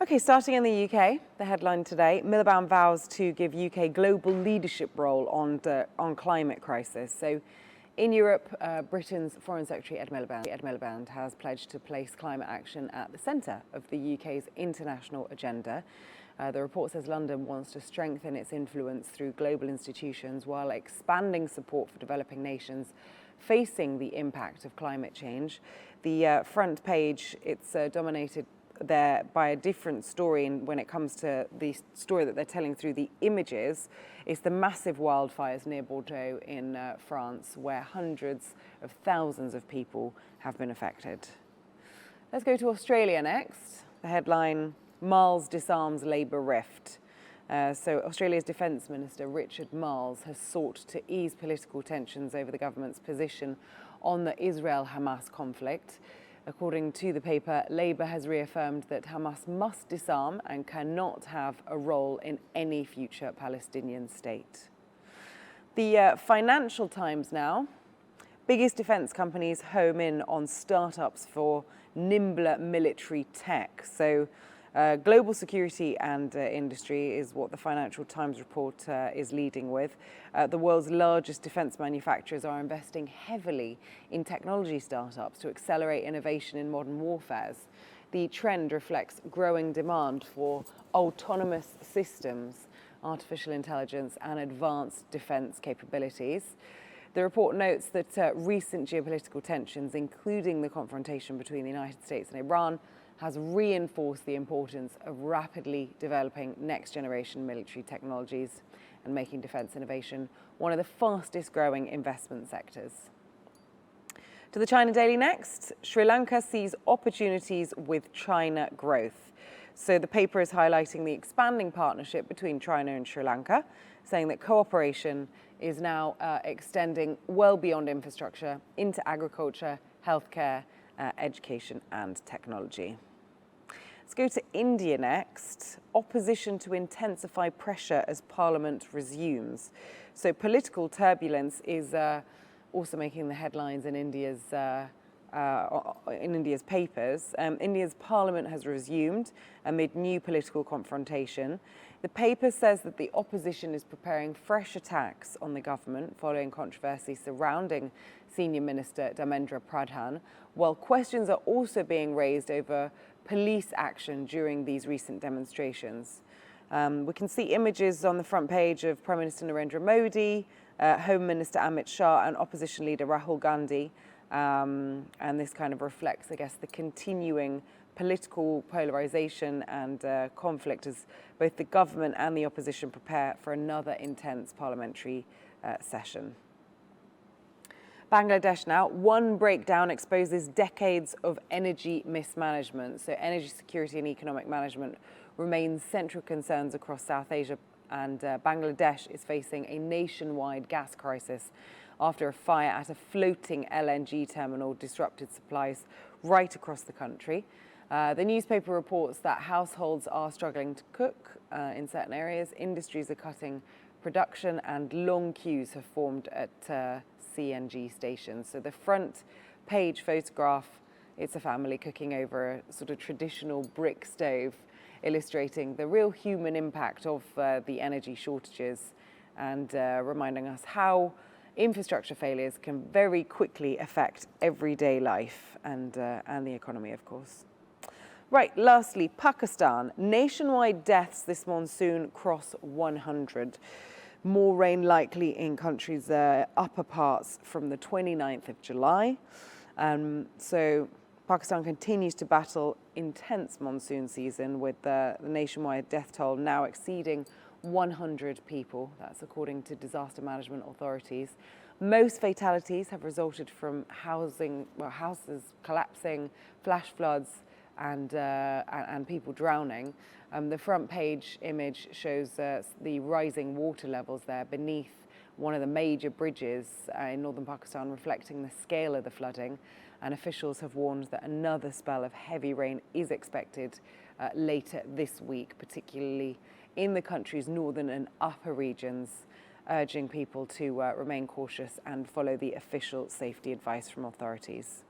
Okay, starting in the UK, the headline today, Miliband vows to give UK global leadership role on climate crisis. So in Europe, Britain's Foreign Secretary Ed Miliband has pledged to place climate action at the centre of the UK's international agenda. The report says London wants to strengthen its influence through global institutions while expanding support for developing nations facing the impact of climate change. The front page, it's dominated there by a different story, and when it comes to the story that they're telling through the images, it's the massive wildfires near Bordeaux in France, where hundreds of thousands of people have been affected. Let's go to Australia next. The headline, Marles disarms Labour rift. So Australia's Defence Minister Richard Marles has sought to ease political tensions over the government's position on the Israel-Hamas conflict. According to the paper, Labour has reaffirmed that Hamas must disarm and cannot have a role in any future Palestinian state. The Financial Times now. Biggest defence companies home in on startups for nimbler military tech. So global security and industry is what the Financial Times report is leading with. The world's largest defence manufacturers are investing heavily in technology startups to accelerate innovation in modern warfares. The trend reflects growing demand for autonomous systems, artificial intelligence and advanced defence capabilities. The report notes that recent geopolitical tensions, including the confrontation between the United States and Iran, has reinforced the importance of rapidly developing next-generation military technologies and making defence innovation one of the fastest growing investment sectors. To the China Daily next. Sri Lanka sees opportunities with China growth. So the paper is highlighting the expanding partnership between China and Sri Lanka, saying that cooperation is now extending well beyond infrastructure into agriculture, healthcare, education and technology. Let's go to India next. Opposition to intensify pressure as Parliament resumes. So political turbulence is also making the headlines in India's papers. India's Parliament has resumed amid new political confrontation. The paper says that the opposition is preparing fresh attacks on the government following controversy surrounding Senior Minister Dharmendra Pradhan, while questions are also being raised over police action during these recent demonstrations. We can see images on the front page of Prime Minister Narendra Modi, Home Minister Amit Shah and opposition leader Rahul Gandhi. And this kind of reflects, I guess, the continuing political polarization and conflict as both the government and the opposition prepare for another intense parliamentary session. Bangladesh now. One breakdown exposes decades of energy mismanagement. So energy security and economic management remain central concerns across South Asia, and Bangladesh is facing a nationwide gas crisis after a fire at a floating LNG terminal disrupted supplies right across the country. The newspaper reports that households are struggling to cook in certain areas, industries are cutting production, and long queues have formed at CNG stations. So the front page photograph, it's a family cooking over a sort of traditional brick stove, illustrating the real human impact of the energy shortages and reminding us how infrastructure failures can very quickly affect everyday life and the economy, of course. Right, lastly, Pakistan. Nationwide deaths this monsoon cross 100. More rain likely in country's upper parts from the 29th of July. So Pakistan continues to battle intense monsoon season with the nationwide death toll now exceeding 100 people. That's according to disaster management authorities. Most fatalities have resulted from houses collapsing, flash floods, and people drowning. The front page image shows the rising water levels there beneath one of the major bridges in northern Pakistan, reflecting the scale of the flooding. And officials have warned that another spell of heavy rain is expected later this week, particularly in the country's northern and upper regions, urging people to remain cautious and follow the official safety advice from authorities.